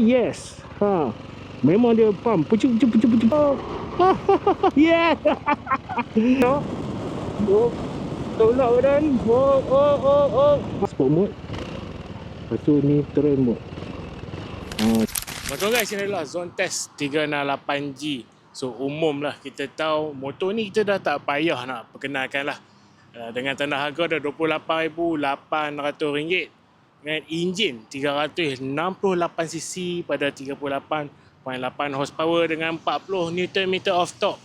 yes. Memang dia pump. Pucuk. Yeah. No. Oh. Tolak badan. Oh. Sport mode. Lepas tu ni terrain mode. Betul guys, ini adalah zone test 368G. So umum lah kita tahu motor ni kita dah tak payah nak perkenalkan lah. Dengan tanda harga dah RM28,800 dengan enjin 368cc pada 38.8 horsepower dengan 40 Nm of torque.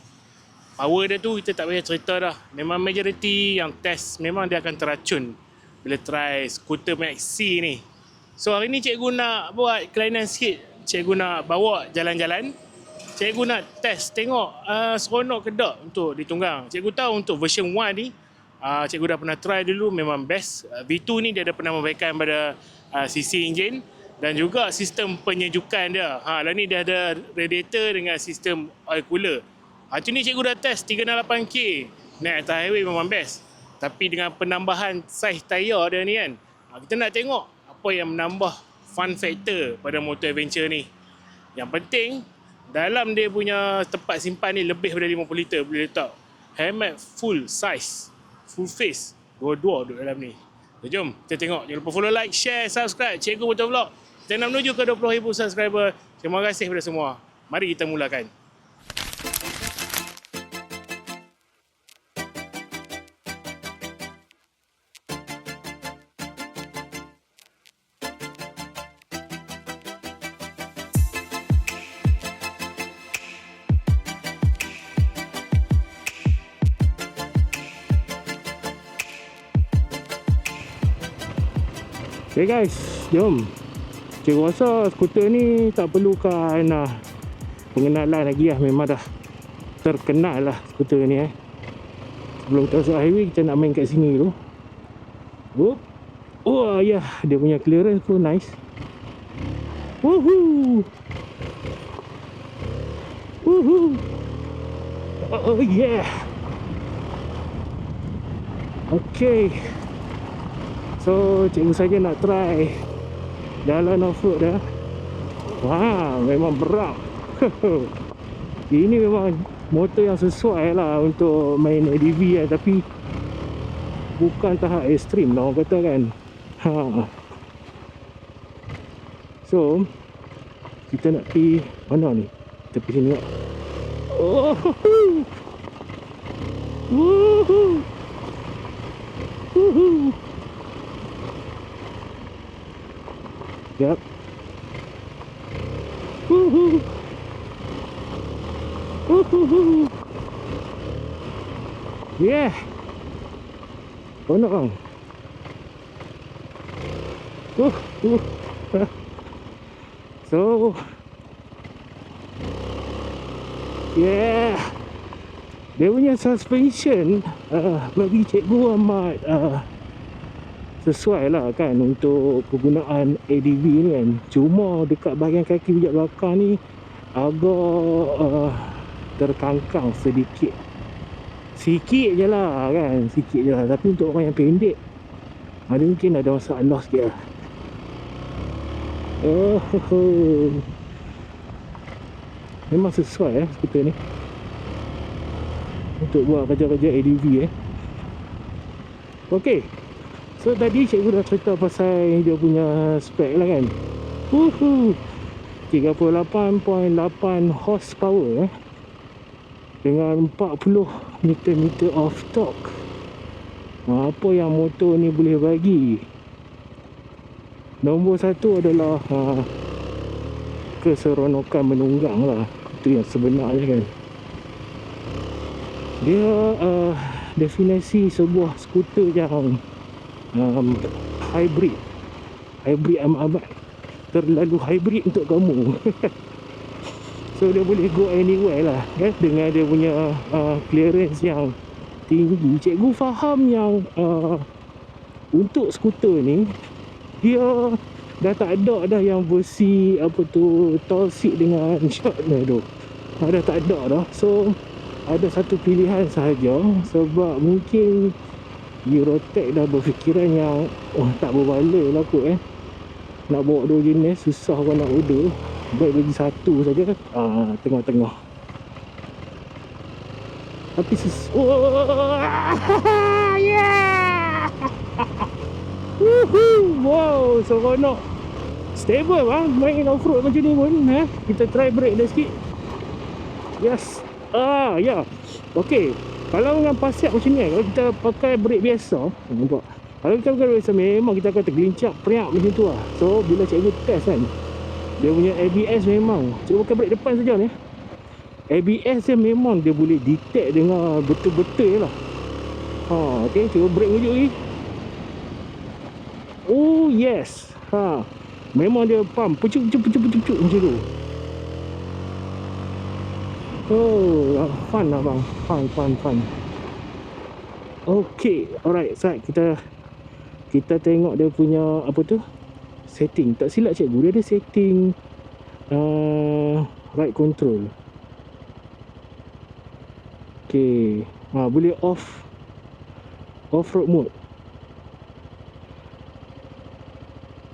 Power dia tu kita tak payah cerita dah. Memang majority yang test memang dia akan teracun bila try skuter Maxi ni. So hari ni cikgu nak buat kelainan sikit. Cikgu nak bawa jalan-jalan. Cikgu nak test tengok seronok ke tak untuk ditunggang. Cikgu tahu untuk version 1 ni cikgu dah pernah try dulu, memang best. V2 ni dia dah pernah membaikan pada CC engine dan juga sistem penyejukan dia. Lah ni dia ada radiator dengan sistem oil cooler. Tu ni cikgu dah test 368K. Naik atas highway memang best. Tapi dengan penambahan saiz tayar dia ni kan, kita nak tengok apa yang menambah fun factor pada motor adventure ni. Yang penting dalam dia punya tempat simpan ni lebih daripada 50 liter boleh letak. Helmet full size, full face, dua-dua duduk dalam ni. Jom kita tengok. Jangan lupa follow, like, share, subscribe Cikgu Motor Vlog. Kita nak menuju ke 20,000 subscriber. Terima kasih kepada semua. Mari kita mulakan. Okay guys, jom. Cikgu rasa skuter ni tak perlukan pengenalan lagi lah. Memang dah terkenal lah skuter ni Sebelum kita masuk highway, kita nak main kat sini dulu. Wah ya, dia punya clearance pun nice. Woohoo. Oh yeah. Okay. So cikgu saja nak try jalan off-road dah. Memang berat. Ini memang motor yang sesuai lah untuk main ADV tapi bukan tahap ekstrim lah orang kata kan. So kita nak pergi mana ni? Kita pergi sini. Yep. Yeah. Nak bang. So yeah. Dia punya suspension bagi cikgu amat sesuai lah kan untuk penggunaan ADV ni kan. Cuma dekat bahagian kaki pijak belakang ni agak terkangkang sedikit. Sikit je lah kan, sikit je lah. Tapi untuk orang yang pendek ada mungkin ada masalah sikit lah. Memang sesuai skuter ni untuk buat kerja-kerja ADV Okay. So tadi cikgu dah cerita pasal dia punya spek lah kan. 38.8 horsepower dengan 40 Nm of torque. Apa yang motor ni boleh bagi? Nombor satu adalah keseronokan menunggang lah. Itu yang sebenarnya kan. Dia definisi sebuah skuter yang hybrid amat terlalu hybrid untuk kamu. So dia boleh go anywhere lah kan, dengan dia punya clearance yang tinggi. Cikgu faham yang untuk skuter ni dia dah tak ada dah yang versi apa tu tall seat dengan shortner tu. Dah tak ada dah. So ada satu pilihan sahaja sebab mungkin Eurotech dah berfikiran yang tak berbaloi lah kot Nak bawa dua jenis susah kalau nak order. Baik bagi satu saja. Tengah-tengah. Tapi yeah! Woohoo! Wow, seronok. Stable bang, main off-road macam ni pun. Kita try brake dah sikit. Yes. Ya. Okay. Kalau dengan pasiak macam ni, kalau kita pakai brake biasa, nampak? Kalau kita pakai brake biasa, memang kita akan tergelincak, periak macam tu lah. So, bila cikgu test kan, dia punya ABS memang, cikgu pakai brake depan saja ni. ABS dia memang dia boleh detect dengan betul-betul lah. Okay, cikgu brake wujud lagi. Oh, yes. Memang dia pump, pucuk macam tu. Oh, fun lah bang. Fun. Okay, alright. Sat, kita tengok dia punya apa tu? Setting. Tak silap cikgu, dia ada setting ride control. Okay. Boleh off-road mode.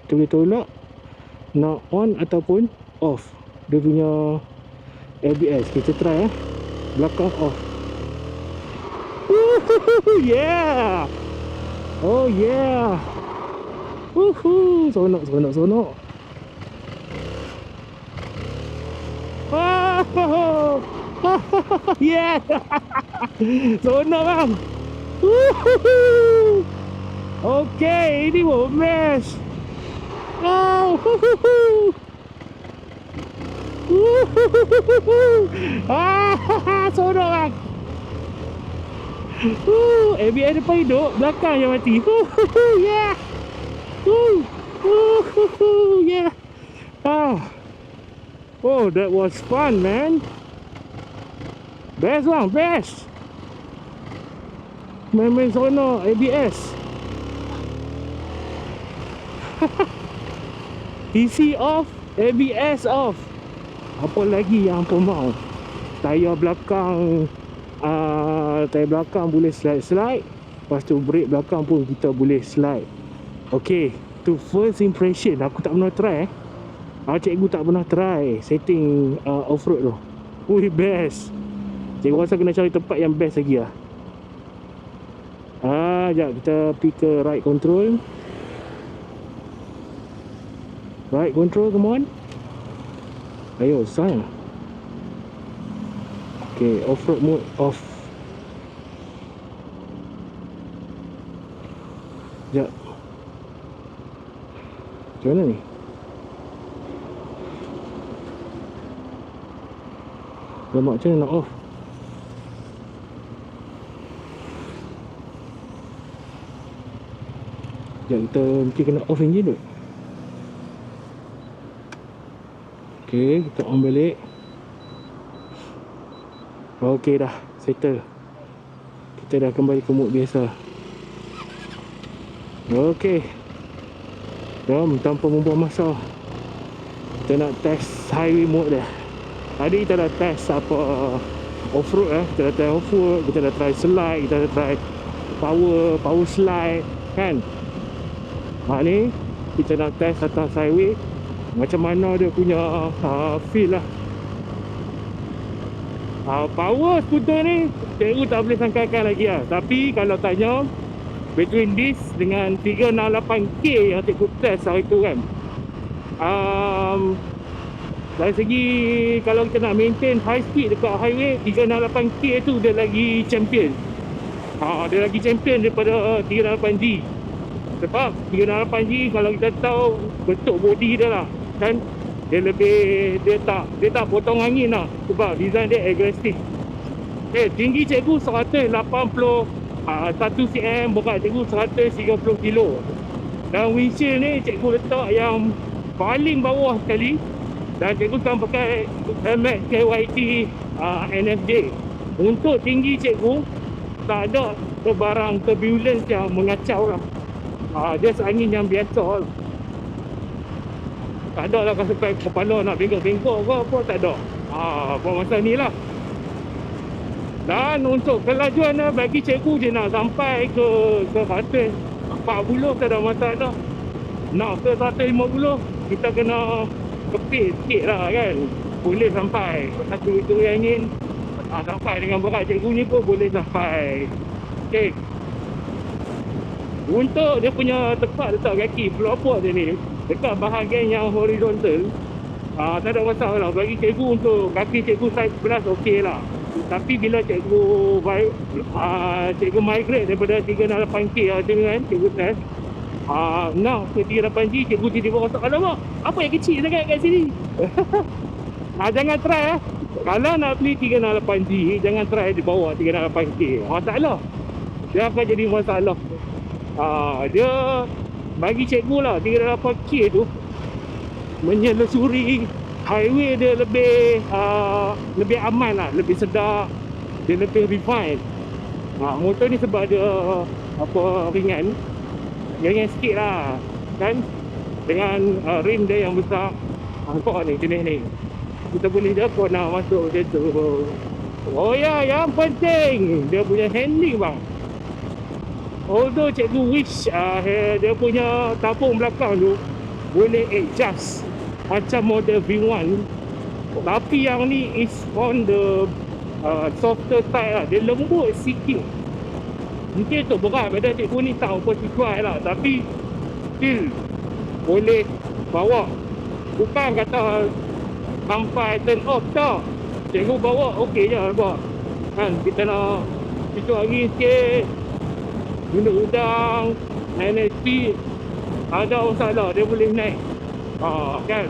Kita boleh tolak nak on ataupun off dia punya ABS. Kita try belakang off. Yeah. Oh yeah. Woohoo. Seronok. Yeah. Seronok bang. Woohoo. Okay, ini pun best. Oh. Seronok bang. ABS depan hidup, belakang yang mati. Yeah. Yeah. Oh, that was fun, man. Best bang, best. Main seronok ABS. PC off, ABS off. Apa lagi yang apa mau? Tayar belakang boleh slide. Lepas tu brake belakang pun kita boleh slide. Okay, tu first impression. Aku tak pernah try cikgu tak pernah try setting off-road tu. Ui, best. Cikgu rasa kena cari tempat yang best lagi lah. Sekejap, kita pergi ke ride control. Ride control, come on. Ayo, sang. Okay, off-road mode off. Sekejap. Macam mana ni? Lemak macam mana nak off? Sekejap, kita mesti kena off engine tu. Okay, kita on balik. Okay dah, settle. Kita dah kembali ke mode biasa. Okay. Jom, tanpa membuang masa, kita nak test highway mode dah. Tadi kita dah test apa off-road kita dah try off-road, kita dah try slide, kita dah try power slide kan. Ni kita nak test atas highway, macam mana dia punya feel lah. Power skuter ni cikgu tak boleh sangkakan lagi lah. Tapi kalau tanya between this dengan 368K yang cikgu test hari tu kan, dari segi kalau kita nak maintain high speed dekat highway, 368K tu dia lagi champion. Dia lagi champion daripada 368G. Sebab 368G kalau kita tahu bentuk body dia lah kan, dia tak potong angin lah, sebab design dia agresif. Tinggi cikgu 181 cm, berat cikgu 130 kilo. Dan windshield ni cikgu letak yang paling bawah sekali. Dan cikgu kan pakai helmet KYT NFJ. Untuk tinggi cikgu, tak ada barang turbulence yang mengacau lah. Just angin yang biasa lah. Tak ada lah sampai kepala nak bengkok-bengkok ke apa, tak ada. Buat masa ni lah. Dan untuk kelajuan bagi cikgu je nak sampai ke 140, tak ada masalah. nak ke 150 kita kena kepit sikit lah kan, boleh sampai satu itu angin. Sampai dengan berat cikgu ni pun boleh sampai. Okay, untuk dia punya tempat letak kaki pelopor dia ni dekat bahagian yang horizontal, tak ada masalah bagi cikgu. Untuk kaki cikgu saiz 11 okey lah. Tapi bila cikgu cikgu migrate daripada 368K macam ni kan, cikgu test nak ke 38G, cikgu tiba-tiba rasa, alamak, apa yang kecil sangat kat sini. Jangan try kalau nak beli 368G, jangan try di bawah 368K. Masalah dia akan jadi masalah. Dia bagi cikgu lah 38K tu menyelusuri highway dia lebih aman lah, lebih sedap, dia lebih refine. Motor ni sebab dia ringan sikit lah kan, dengan rim dia yang besar. Nampak ni jenis ni, kita boleh jaga nak masuk macam tu. Oh ya, yang penting dia punya handling bang. Although cikgu wish dia punya tabung belakang tu boleh adjust macam model V1, tapi yang ni is on the softer side lah, dia lembut sikit. Mungkin tu berat pada cikgu ni tak apa sesuai lah, tapi still boleh bawa. Bukan kata sampai turn off, tak. Cikgu bawa okey je nampak kan. Kita nak picu angin sikit, guna udang, naik speed, ada masalah, dia boleh naik kan.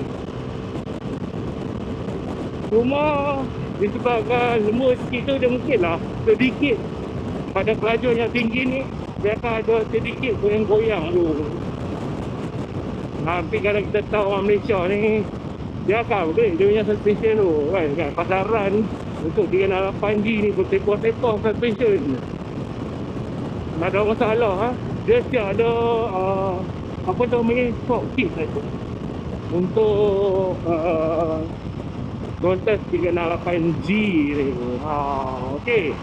Cuma disebabkan lembut sikit tu, dia mungkin lah sedikit pada pelajur yang tinggi ni, dia akan ada sedikit goyang-goyang tu. Tapi kalau kita tahu orang Malaysia ni, dia akan upgrade dia punya suspension tu kan. Pasaran untuk 368G ni bertepah-tepah suspension, tak ada masalah. Dia siap ada apa tu panggil, shock kit untuk kontes 368G ni. Okey.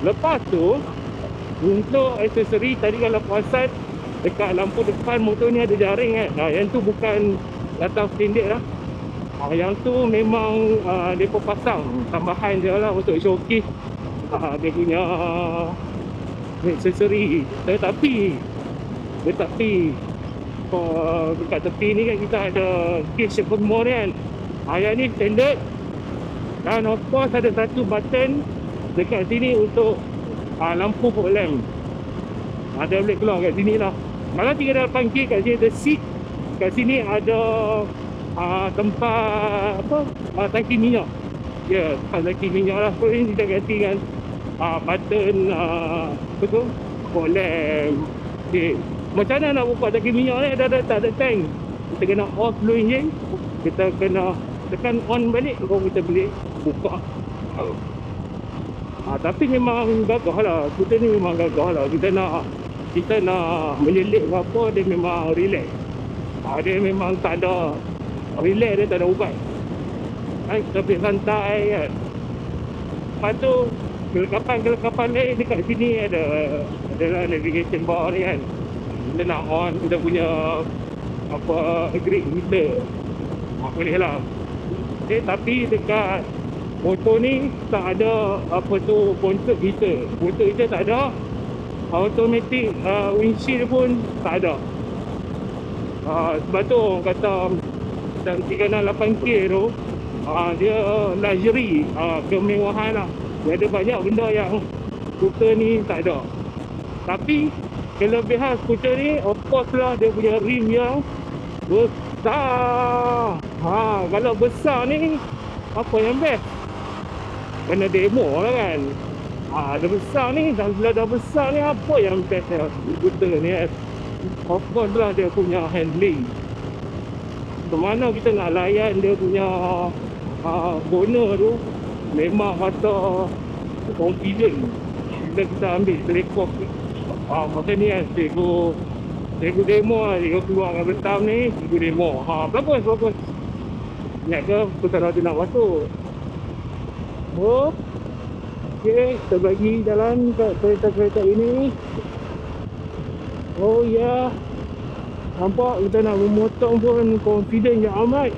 Lepas tu untuk aksesori tadi, kalau perasan dekat lampu depan motor ni ada jaring kan. Yang tu bukan datang standard lah. Yang tu memang mereka pasang tambahan je lah untuk showcase dia punya aksesori. Tetapi dekat tepi ni kan kita ada case semua ni kan. Yang ni standard. Dan of course ada satu button dekat sini untuk lampu fog lamp. Dia boleh keluar kat sini lah. Kalau 38K kat sini ada seat, kat sini ada tempat tangki minyak. Ya, tangki minyak lah. So ini kita ganti kan button apa tu, fog lamp. Okay. Macam mana nak buka tangki minyak ni? Tak ada tank. Kita kena off dulu enjin, kita kena tekan on balik, baru kita boleh buka. Tapi memang gagah lah, skuter ni memang gagah lah. Kita nak menyelit ke apa, dia memang relax. Dia memang tak ada relax, dia tak ada ubat kan, kita boleh santai kan. Lepas tu kelengkapan lain dekat sini adalah navigation bar ni kan. Kita nak on kita punya grid meter, boleh lah. Tapi dekat motor ni tak ada pontok heater. Pontok heater tak ada. Automatic windshield pun tak ada. Sebab tu orang kata 368K tu dia luxury, kemewahan lah. Dia ada banyak benda yang skuter ni tak ada. Tapi kelebihan skuter ni of course lah, dia punya rim yang besar. Kalau besar ni apa yang best? Kena demo lah kan. Dah besar ni, bila dah besar ni, apa yang best ya skuter ni kan? Of course lah dia punya handling. Bagaimana kita nak layan dia punya boner tu, memang rasa confident bila kita ambil selekop. Macam ni kan, cikgu demo lah, cikgu keluar dengan betam ni, cikgu demo. Bagus. Ingat ke pesara tu nak masuk. Okay, kita bagi jalan kat kereta-kereta ini. Oh ya, Nampak kita nak memotong pun confident yang amat.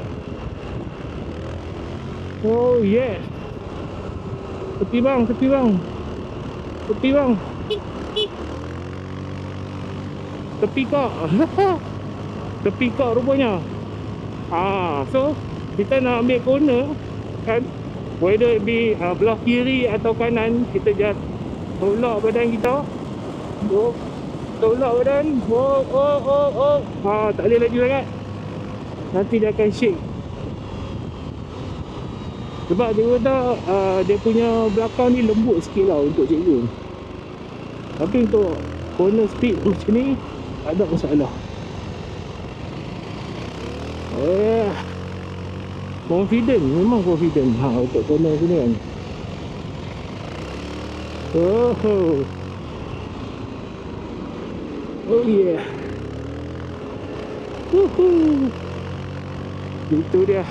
Oh yeah. Tepi bang, tepi bang. Tepi bang. Tepi kak. Tepi kak rupanya. So kita nak ambil corner kan, whether it be belah kiri atau kanan, kita just tolak badan kita. Tolak badan. Tak boleh laju sangat, nanti dia akan shake. Sebab dia kata dia punya belakang ni lembut sikit lah untuk cikgu. Tapi untuk corner speed macam ni tak ada masalah. Confident, memang confident untuk corner sini kan. Oh yeah. Itu dia.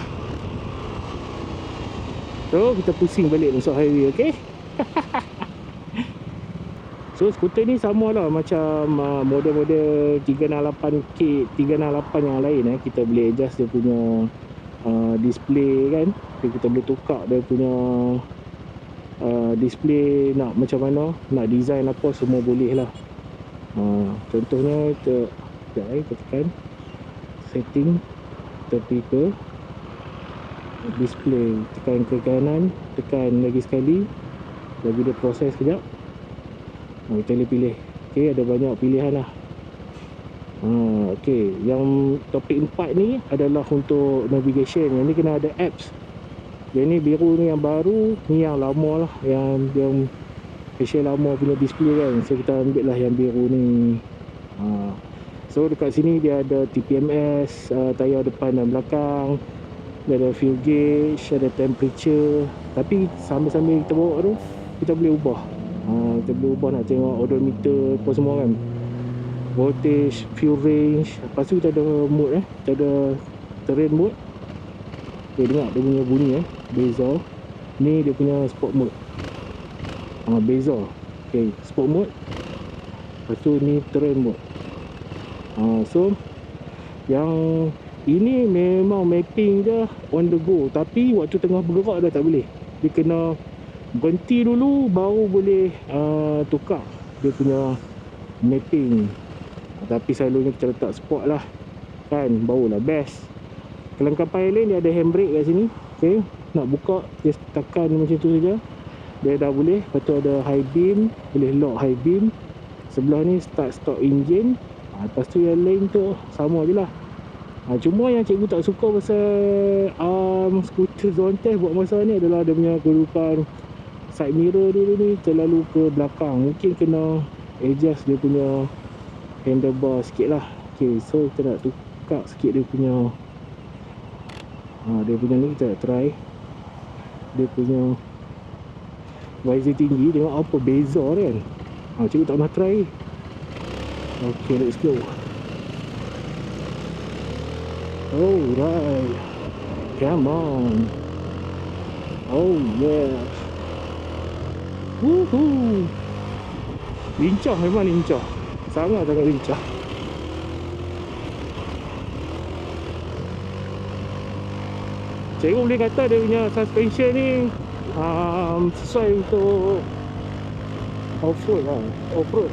So kita pusing balik masuk highway, okay? So skuter ni sama lah macam model-model 368K, 368 yang lain kita boleh adjust dia punya display kan. Kita boleh tukar dia punya display nak macam mana, nak design apa, semua boleh lah. Contohnya kita tekan setting, kita pergi ke display, tekan ke kanan, tekan lagi sekali, bagi dia proses sekejap. Kita boleh pilih. Okay, ada banyak pilihan lah. Okay, yang topik 4 ni adalah untuk navigation. Yang ni kena ada apps. Yang ni biru ni yang baru, ni yang lama lah, yang special lama punya display kan. So kita ambil lah yang biru ni. So dekat sini dia ada TPMS, tayar depan dan belakang, dia ada fuel gauge, ada temperature. Tapi sambil-sambil kita bawa tu, kita boleh ubah. Kita boleh ubah nak tengok odometer apa semua kan, voltage, fuel range. Lepas tu kita ada mode kita ada terrain mode. Okay, dengar dia punya bunyi beza. Ni dia punya sport mode. Beza. Okay, sport mode. Lepas tu ni terrain mode. So yang ini memang mapping je on the go, tapi waktu tengah bergerak dah tak boleh. Dia kena berhenti dulu baru boleh tukar dia punya mapping. Tapi selalunya kita letak sport lah kan, barulah best. Kelengkapan yang lain, dia ada handbrake kat sini. Okay, nak buka just tekan macam tu saja, dia dah boleh. Lepas tu ada high beam, boleh lock high beam. Sebelah ni start stop engine. Lepas tu yang lain tu sama je lah. Cuma yang cikgu tak suka pasal skuter zone test buat masa ni adalah dia punya kedudukan side mirror dia ni terlalu ke belakang. Mungkin kena adjust dia punya handlebar sikit lah. Okay, so kita nak tukar sikit dia punya ni. Kita nak try dia punya visor tinggi, tengok apa beza dia kan. Cikgu tak pernah try. Okay, let's go. Alright, come on. Oh yeah. Woohoo. Lincah, memang lincah. Sangat-sangat lincah. Cikgu boleh kata dia punya suspension ni sesuai untuk off-road lah. Off-road.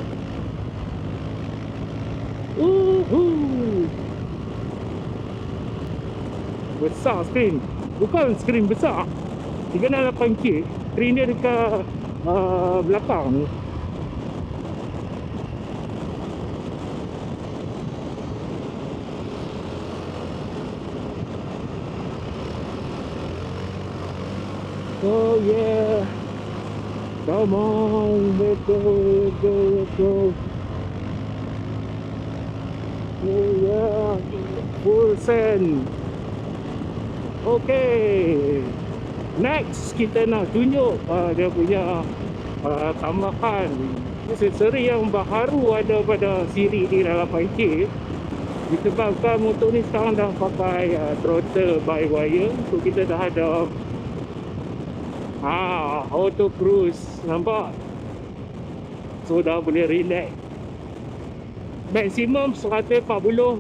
Besar skrin. Bukan skrin besar, 368K. Skrin dia dekat belakang ni. Oh yeah. Come on, let's go, let's go, let's go. Oh yeah, full send. Okay, next kita nak tunjuk dia punya tambahan aksesori yang baharu ada pada siri di 8K. Disebabkan motor ni sekarang dah pakai throttle by wire. So kita dah ada auto cruise, nampak? So dah boleh relax. maksimum 140,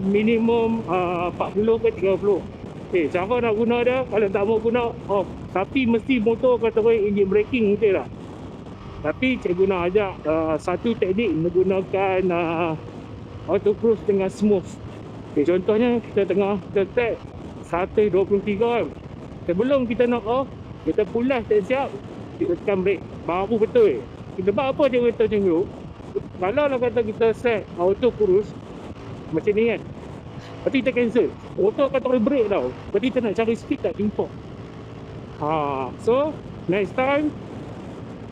minimum 40 ke 30. Okay, cara nak guna dia, kalau tak mau guna off. Tapi mesti motor kau terus engine braking betul lah. Tapi cikgu nak ajak satu teknik menggunakan auto cruise dengan smooth. Okay, contohnya kita tengah set 123 kan. Sebelum kita nak off, kita pulas tak siap, kita tekan brake. Baru betul. Sebab apa cikgu kata macam tu? Kalau lah kata kita set auto cruise macam ni kan, berarti kita cancel. Auto akan terus brake tau. Berarti kita nak cari speed tak jumpa. So next time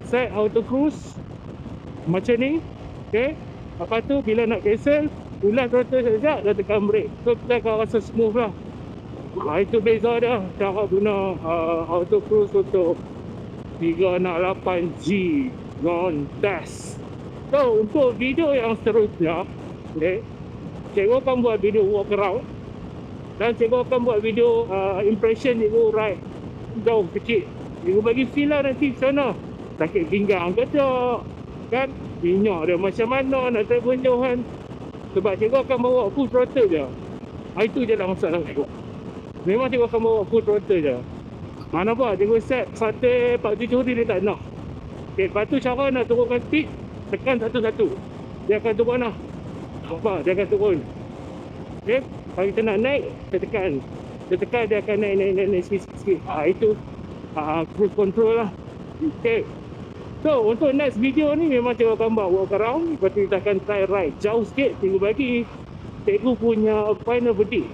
set auto cruise macam ni. Okay, lepas tu bila nak cancel, ulas throttle sekejap, dah tekan brake. So kita akan rasa smooth lah. Itu beza dia cara guna auto cruise untuk 368G non test. So untuk video yang seterusnya, okay, cikgu akan buat video walk around dan cikgu akan buat video impression cikgu ride jauh kecil. Cikgu bagi feel lah nanti sana sakit pinggang ke tak, kan, minyak dia macam mana, nak travel jauh kan. Sebab cikgu akan bawa full throttle je. Itu je lah masalah cikgu. Memang cikgu akan bawa full throttle je. Mana buat cikgu set 147 dia tak nak. Okay, lepas tu cara nak turunkan speed, tekan satu-satu, dia akan turun lah. Nampak? Dia akan turun. Okay, kalau kita nak naik, kita tekan. Kita tekan, dia akan naik sikit-sikit. Itu cruise control lah. Okay. So untuk next video ni memang cikgu akan buat walk around. Lepas tu kita akan try ride jauh sikit. Cikgu bagi cikgu punya final verdict.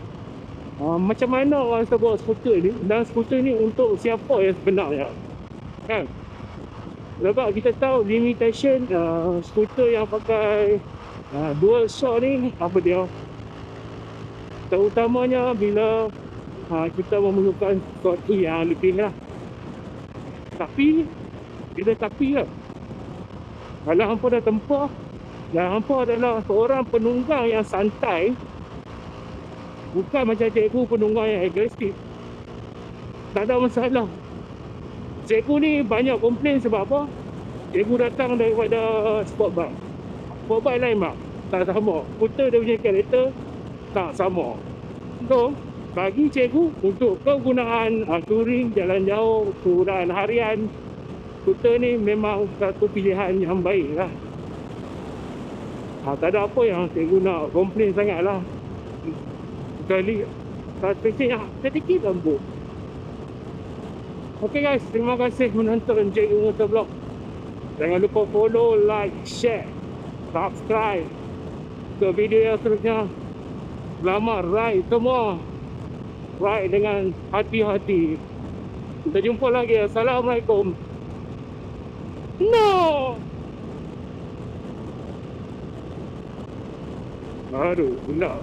Macam mana orang bawa skuter ni. Dan skuter ni untuk siapa yang sebenarnya, kan? Sebab kita tahu limitation skuter yang pakai dual shock ni, apa dia, terutamanya bila kita memerlukan sesuatu yang lebih lah. Tapi kita lah, kalau hampa dah tempah dan hampa adalah seorang penunggang yang santai, bukan macam cikgu penunggang yang agresif, tak ada masalah. Cikgu ni banyak komplain sebab apa? Cikgu datang daripada sport bike. Sport bike lain mak, tak sama. Skuter dia punya karakter tak sama. So bagi cikgu, untuk kegunaan touring, jalan jauh, kegunaan harian, skuter ni memang satu pilihan yang baik lah. Tak ada apa yang cikgu nak komplain sangat lah. Sekali suspension yang sedikit lembut. Okay guys, terima kasih menonton Cikgu Motovlog. Jangan lupa follow, like, share, subscribe ke video yang seterusnya. Selamat ride semua. Ride dengan hati-hati. Kita jumpa lagi. Assalamualaikum. No! Aduh, pula.